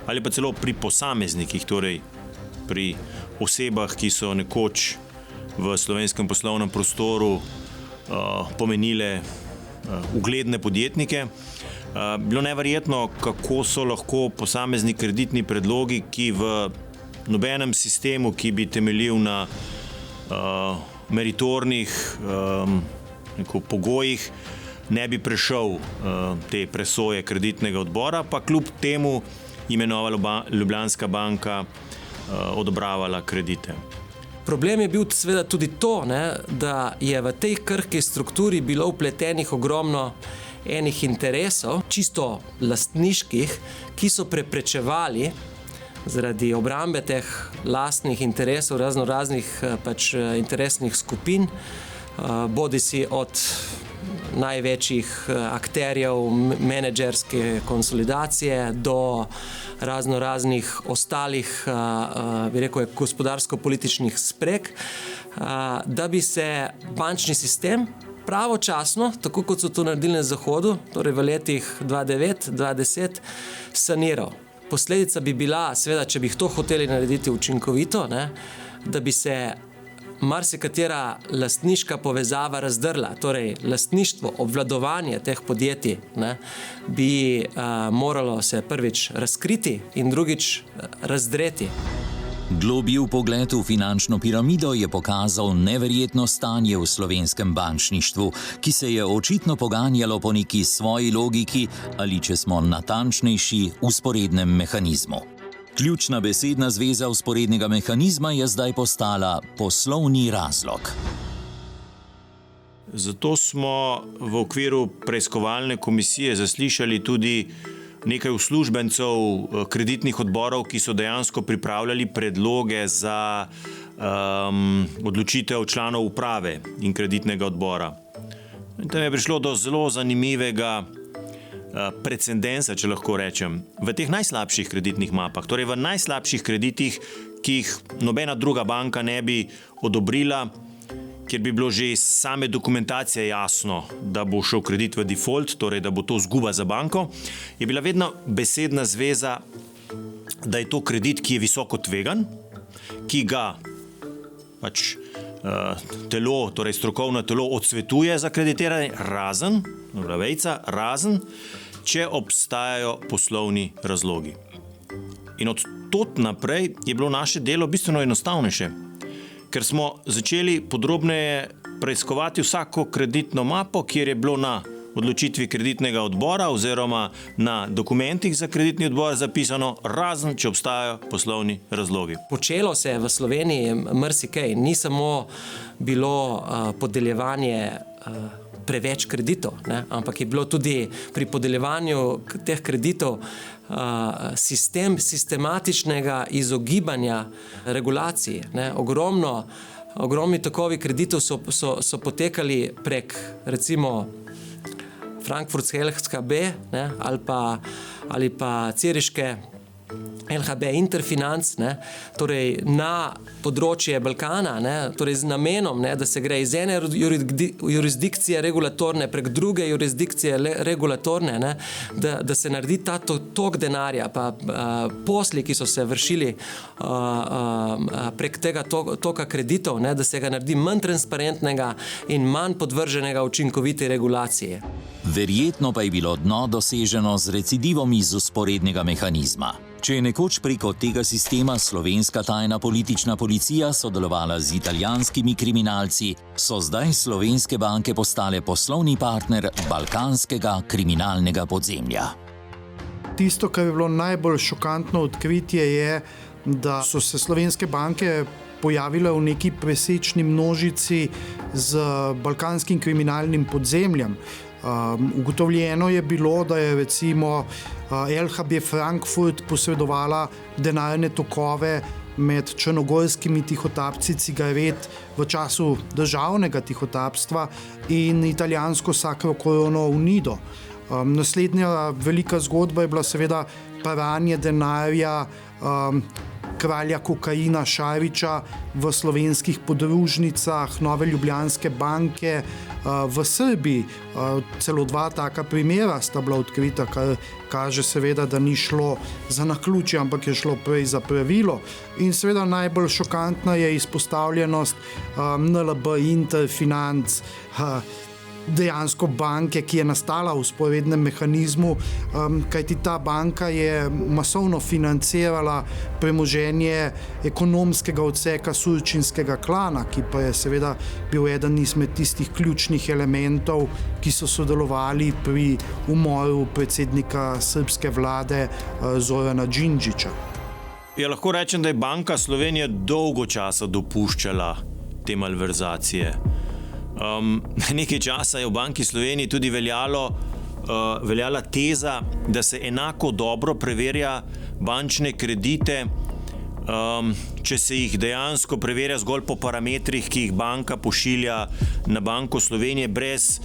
ali pa celo pri posameznikih, torej pri osebah, ki so nekoč v slovenskem poslovnem prostoru pomenile ugledne podjetnike, bilo neverjetno, kako so lahko posamezni kreditni predlogi, ki v nobenem sistemu, ki bi temeljil na meritornih pogojih, ne bi prešel te presoje kreditnega odbora, pa kljub temu imenovala Ljubljanska banka odobravala kredite. Problem je bil seveda tudi to, ne, da je v tej krhki strukturi bilo vpletenih ogromno enih interesov, čisto lastniških, ki so preprečevali zaradi obrambe teh lastnih interesov raznoraznih interesnih skupin, bodisi od največjih akterjev menedžerske konsolidacije do raznoraznih ostalih, bi rekel, gospodarsko-političnih spreg, da bi se bančni sistem pravočasno, tako kot so to naredili na Zahodu, torej v letih 2009-2010, saniral. Posledica bi bila, seveda, če bi to hoteli narediti učinkovito, ne, da bi se marsikatera lastniška povezava razdrla, torej lastništvo, obvladovanje teh podjetij, ne, bi moralo se prvič razkriti in drugič razdreti. Globlji vpogled v finančno piramido je pokazal neverjetno stanje v slovenskem bančništvu, ki se je očitno poganjalo po neki svoji logiki ali, če smo natančnejši, vzporednem mehanizmu. Ključna besedna zveza vzporednega mehanizma je zdaj postala poslovni razlog. Zato smo v okviru preiskovalne komisije zaslišali tudi nekaj uslužbencev kreditnih odborov, ki so dejansko pripravljali predloge za odločitev članov uprave in kreditnega odbora. In tam je prišlo do zelo zanimivega precedensa, če lahko rečem, v teh najslabših kreditnih mapah, torej v najslabših kreditih, ki jih nobena druga banka ne bi odobrila, kjer bi bilo že iz same dokumentacije jasno, da bo šel kredit v default, torej da bo to izguba za banko, je bila vedno besedna zveza, da je to kredit, ki je visoko tvegan, ki ga telo, torej strokovno telo odsvetuje za kreditiranje, razen, če obstajajo poslovni razlogi. In od tod naprej je bilo naše delo bistveno enostavnejše, ker smo začeli podrobneje preiskovati vsako kreditno mapo, kjer je bilo na odločitvi kreditnega odbora oziroma na dokumentih za kreditni odbor zapisano, razen če obstajajo poslovni razlogi. Počelo se je v Sloveniji marsikaj, ni samo bilo podeljevanje preveč kreditov, ne? Ampak je bilo tudi pri podeljevanju teh kreditov sistematičnega izogibanja regulaciji. Ne? Ogromni tokovi kreditov so potekali prek, recimo, Frankfurtske LHB, ne? ali pa Ciriške LHB Interfinanc, ne? Torej na področje Balkana, ne? Torej z namenom, ne? Da se gre iz ene jurisdikcije regulatorne prek druge jurisdikcije regulatorne, ne? Da se naredi ta tok denarja, pa posli, ki so se vršili prek tega toka kreditov, ne? Da se ga naredi manj transparentnega in manj podvrženega učinkoviti regulaciji. Verjetno pa je bilo dno doseženo z recidivom iz vzporednega mehanizma. Če je nekoč preko tega sistema slovenska tajna politična policija sodelovala z italijanskimi kriminalci, so zdaj slovenske banke postale poslovni partner balkanskega kriminalnega podzemlja. Tisto, kar je bilo najbolj šokantno odkritje, je, da so se slovenske banke pojavile v neki presečni množici z balkanskim kriminalnim podzemljem. Ugotovljeno je bilo, da je recimo LHB Frankfurt posredovala denarne tokove med črnogorskimi tihotapci cigaret v času državnega tihotapstva in italijansko Sacro Corono Unido. Naslednja velika zgodba je bila seveda pranje denarja kralja kokaina Šarića v slovenskih podružnicah Nove Ljubljanske banke v Srbiji. Celo 2 taka primera sta bila odkrita, kar kaže seveda, da ni šlo za naključje, ampak je šlo prej za pravilo. In seveda najbolj šokantna je izpostavljenost NLB Interfinanc, dejansko banke, ki je nastala v vzporednem mehanizmu, kajti ta banka je masovno financirala premoženje ekonomskega odseka Surčinskega klana, ki pa je seveda bil eden izmed tistih ključnih elementov, ki so sodelovali pri umoru predsednika srbske vlade Zorana Đinđića. Ja, lahko rečem, da je Banka Slovenije dolgo časa dopuščala te malverzacije. Nekaj časa je v Banki Sloveniji tudi veljala teza, da se enako dobro preverja bančne kredite, če se jih dejansko preverja zgolj po parametrih, ki jih banka pošilja na Banko Slovenije brez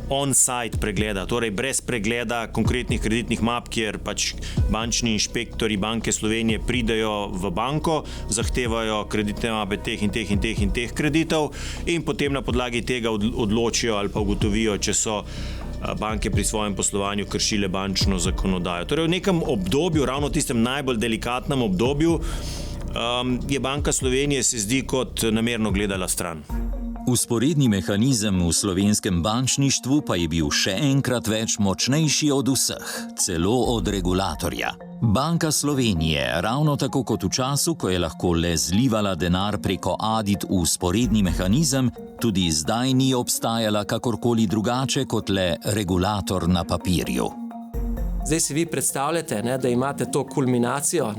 on-site pregleda, torej brez pregleda konkretnih kreditnih map, kjer pač bančni inšpektori Banke Slovenije pridejo v banko, zahtevajo kreditne mape teh in teh in teh in teh kreditov in potem na podlagi tega odločijo ali pa ugotovijo, če so banke pri svojem poslovanju kršile bančno zakonodajo. Torej v nekem obdobju, ravno v tistem najbolj delikatnem obdobju, je Banka Slovenije, se zdi, kot namerno gledala stran. Vzporedni mehanizem v slovenskem bančništvu pa je bil še enkrat več močnejši od vseh, celo od regulatorja. Banka Slovenije, ravno tako kot v času, ko je lahko le zlivala denar preko Adit v vzporedni mehanizem, tudi zdaj ni obstajala kakorkoli drugače kot le regulator na papirju. Zdaj si vi predstavljate, da imate to kulminacijo,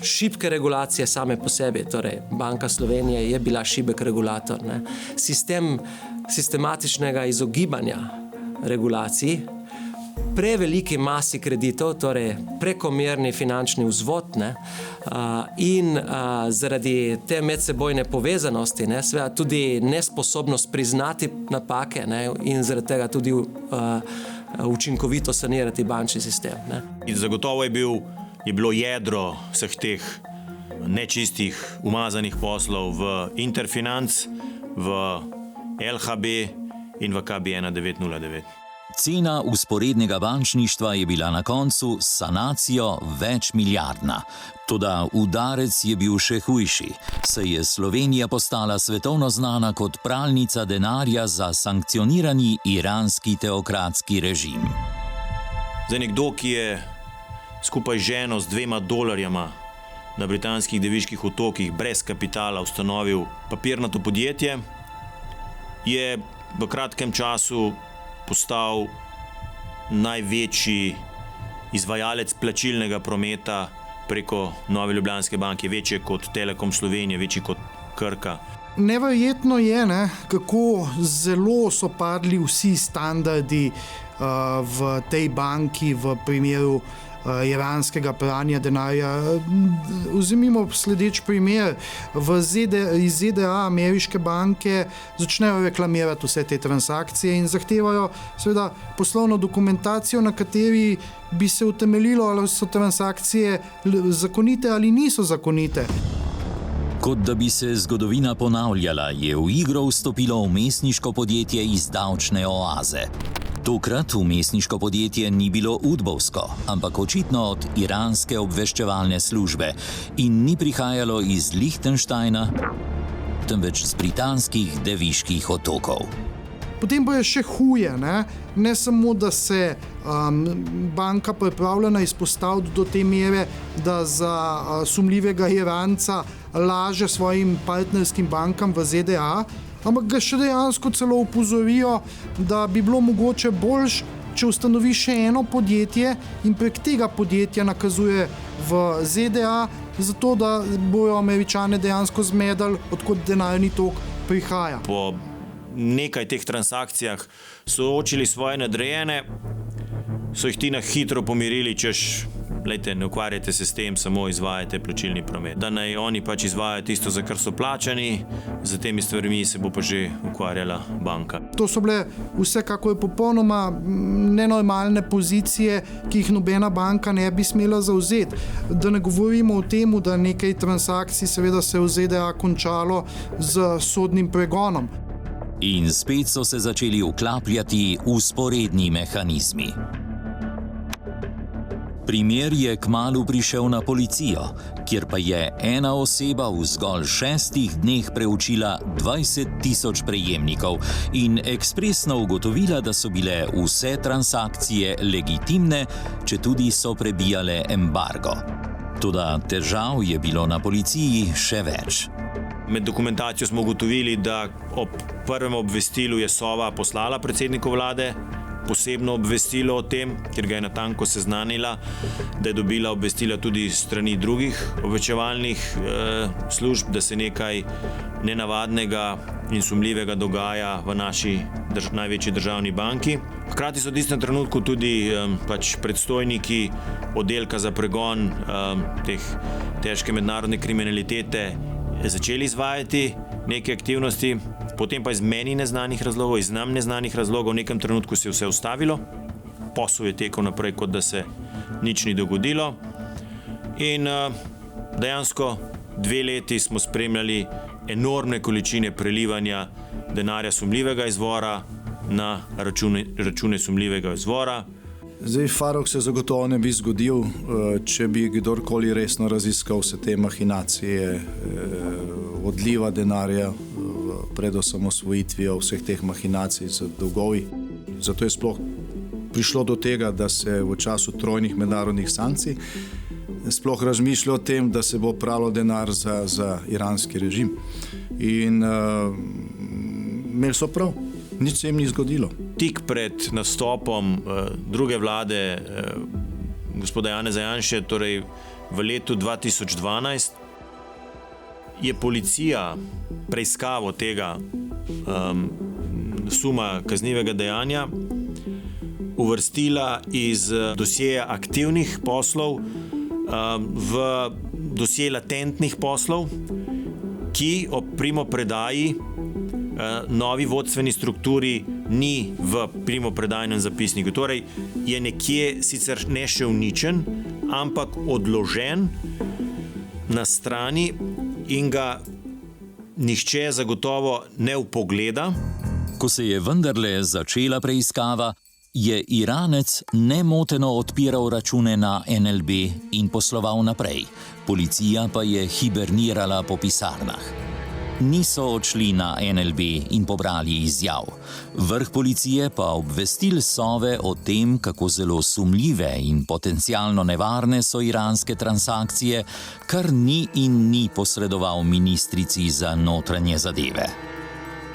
šibke regulacije same po sebi, torej Banka Slovenije je bila šibek regulator, sistem sistematičnega izogibanja regulacij, preveliki masi kreditov, torej prekomerni finančni vzvod, in zaradi te medsebojne povezanosti, seveda tudi nesposobnost priznati napake, in zaradi tega tudi učinkovito sanirati bančni sistem. In zagotovo je bilo jedro vseh teh nečistih, umazanih poslov v Interfinanc, v LHB in v KB 1909. Cena vzporednega bančništva je bila na koncu s sanacijo večmilijardna. Toda udarec je bil še hujši, saj je Slovenija postala svetovno znana kot pralnica denarja za sankcionirani iranski teokratski režim. Zdaj nekdo, ki je skupaj z ženo z $2 na britanskih Deviških otokih brez kapitala ustanovil papirnato podjetje, je v kratkem času postal največji izvajalec plačilnega prometa preko Nove Ljubljanske banke, večji kot Telekom Slovenije, večji kot Krka. Neverjetno je, kako zelo so padli vsi standardi v tej banki v primeru iranskega pranja denarja. Vzemimo sledeč primer. Iz ZDA ameriške banke začnejo reklamirati vse te transakcije in zahtevajo seveda poslovno dokumentacijo, na kateri bi se utemeljilo, ali so transakcije zakonite ali niso zakonite. Kot da bi se zgodovina ponavljala, je v igro vstopilo vmesniško podjetje iz davčne oaze. Tokrat vmesniško podjetje ni bilo udbovsko, ampak očitno od iranske obveščevalne službe in ni prihajalo iz Lichtensteina, temveč z britanskih Deviških otokov. Potem pa je še huje, ne samo, da se banka pripravljena izpostaviti do te mere, da za sumljivega Iranca laže svojim partnerskim bankam v ZDA, ampak ga še dejansko celo upozorijo, da bi bilo mogoče boljše, če ustanovi še eno podjetje in prek tega podjetja nakazuje v ZDA, zato da bojo Američane dejansko zmedali, odkot denarni tok prihaja. Po nekaj teh transakcijah soočili svoje nadrejene, so jih ti na hitro pomirili, češ, lejte, ne ukvarjajte se s tem, samo izvajajte plačilni promet. Da naj oni pač izvajajo tisto, za kar so plačani, za temi stvarmi se bo pa že ukvarjala banka. To so bile vsekakor popolnoma nenormalne pozicije, ki jih nobena banka ne bi smela zavzeti. Da ne govorimo o tem, da nekaj transakcij seveda se v ZDA končalo z sodnim pregonom. In spet so se začeli vklapljati vzporedni mehanizmi. Primer je kmalu prišel na policijo, kjer pa je ena oseba v zgolj 6 dneh preučila 20.000 prejemnikov in ekspresno ugotovila, da so bile vse transakcije legitimne, četudi so prebijale embargo. Toda težav je bilo na policiji še več. Med dokumentacijo smo ugotovili, da ob prvem obvestilu je Sova poslala predsedniku vlade posebno obvestilo o tem, ker ga je natanko seznanila, da je dobila obvestila tudi strani drugih obveščevalnih služb, da se nekaj nenavadnega in sumljivega dogaja v naši največji državni banki. Hkrati so v tistem trenutku tudi predstojniki oddelka za pregon teh težke mednarodne kriminalitete začeli izvajati neke aktivnosti, potem pa iz meni neznanih razlogov, iz nam neznanih razlogov, v nekem trenutku se je vse ustavilo, posel je tekel naprej, kot da se nič ni dogodilo. In dejansko 2 leti smo spremljali enormne količine prelivanja denarja sumljivega izvora na račune sumljivega izvora. Zdaj, Farrokh se zagotovo ne bi zgodil, če bi kdorkoli resno raziskal vse te mahinacije, odliva denarja pred osamosvojitvijo, vseh teh mahinacij z dolgovi. Zato je sploh prišlo do tega, da se v času trojnih mednarodnih sankcij sploh razmišlja o tem, da se bo pralo denar za iranski režim. In imeli so prav. Nič se jim ni zgodilo. Tik pred nastopom druge vlade gospoda Janeza Janše, torej v letu 2012, je policija preiskavo tega suma kaznivega dejanja uvrstila iz dosjeja aktivnih poslov v dosje latentnih poslov, ki ob primopredaji novi vodstveni strukturi ni v primopredajnem zapisniku. Torej je nekje sicer ne še uničen, ampak odložen na strani in ga nihče zagotovo ne vpogleda. Ko se je vendarle začela preiskava, je Iranec nemoteno odpiral račune na NLB in posloval naprej. Policija pa je hibernirala po pisarnah. Niso odšli na NLB in pobrali izjav. Vrh policije pa obvestil Sove o tem, kako zelo sumljive in potencialno nevarne so iranske transakcije, kar ni in ni posredoval ministrici za notranje zadeve.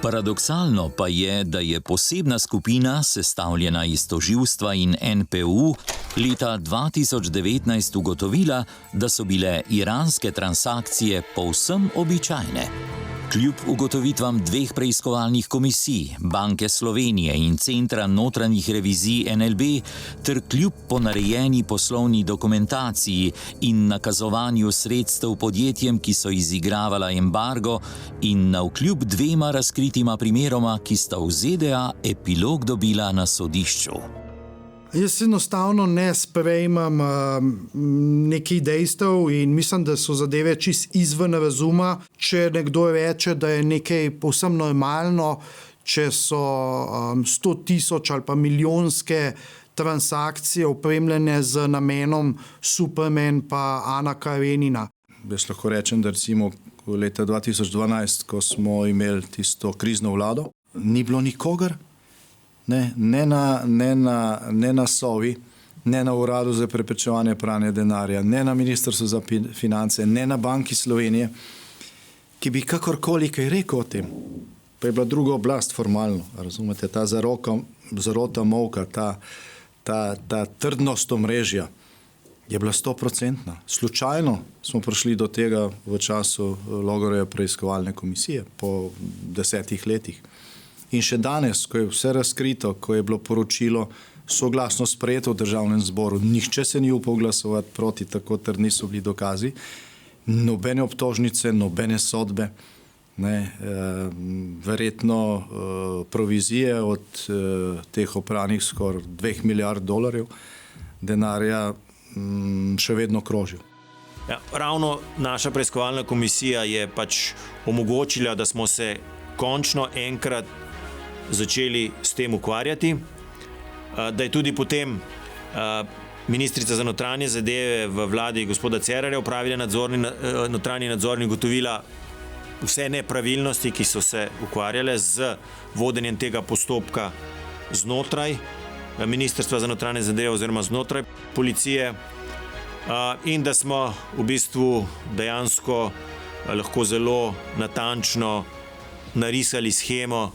Paradoksalno pa je, da je posebna skupina, sestavljena iz tožilstva in NPU, leta 2019 ugotovila, da so bile iranske transakcije povsem običajne. Kljub ugotovitvam 2 preiskovalnih komisij, Banke Slovenije in Centra notranjih revizij NLB, ter kljub ponarejeni poslovni dokumentaciji in nakazovanju sredstev podjetjem, ki so izigravala embargo, in navkljub 2 razkritima primeroma, ki sta v ZDA epilog dobila na sodišču. Jaz enostavno ne sprejmem nekih dejstev in mislim, da so zadeve čist izven razuma. Če nekdo reče, da je nekaj povsem normalno, če so 100.000 ali pa milijonske transakcije opremljene z namenom Superman pa Ana Karenina. Jaz lahko rečem, da recimo v leta 2012, ko smo imeli tisto krizno vlado, ni bilo nikogar, ne na Sovi, ne na Uradu za preprečevanje pranja denarja, ne na Ministrstvu za finance, ne na Banki Slovenije, ki bi kakorkoli kaj rekel o tem. Pa je bila druga oblast formalno, razumete, ta zarota molka, ta trdnost omrežja je bila 100%. Slučajno smo prišli do tega v času Logarjeve preiskovalne komisije po 10 letih. In še danes, ko je vse razkrito, ko je bilo poročilo soglasno sprejeto v državnem zboru, nihče se ni upal glasovati proti, tako trdni so bili dokazi, nobene obtožnice, nobene sodbe, verjetno provizije od teh opranih skoraj $2 milijard denarja še vedno krožijo. Ja, ravno naša preiskovalna komisija je pač omogočila, da smo se končno enkrat začeli s tem ukvarjati, da je tudi potem ministrica za notranje zadeve v vladi gospoda Cerarja opravila notranji nadzor in ugotovila vse nepravilnosti, ki so se ukvarjale z vodenjem tega postopka znotraj ministrstva za notranje zadeve oziroma znotraj policije, in da smo v bistvu dejansko lahko zelo natančno narisali shemo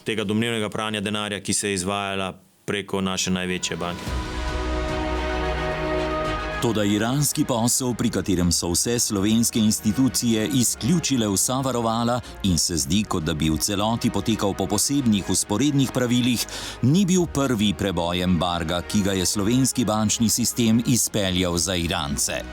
tega domnevnega pranja denarja, ki se je izvajala preko naše največje banke. Toda iranski posel, pri katerem so vse slovenske institucije izključile vsa varovala in se zdi, kot da bi v celoti potekal po posebnih vzporednih pravilih, ni bil prvi preboj embarga, ki ga je slovenski bančni sistem izpeljal za Irance.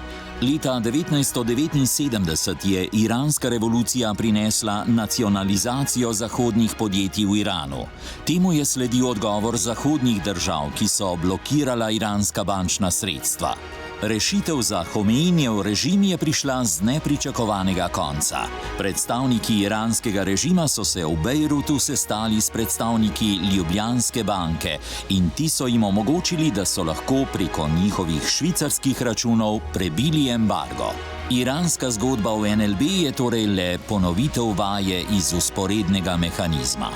Leta 1979 je iranska revolucija prinesla nacionalizacijo zahodnih podjetij v Iranu. Temu je sledil odgovor zahodnih držav, ki so blokirala iranska bančna sredstva. Rešitev za Homeinijev režim je prišla z nepričakovanega konca. Predstavniki iranskega režima so se v Bejrutu sestali s predstavniki Ljubljanske banke in ti so jim omogočili, da so lahko preko njihovih švicarskih računov prebili embargo. Iranska zgodba v NLB je torej le ponovitev vaje iz vzporednega mehanizma.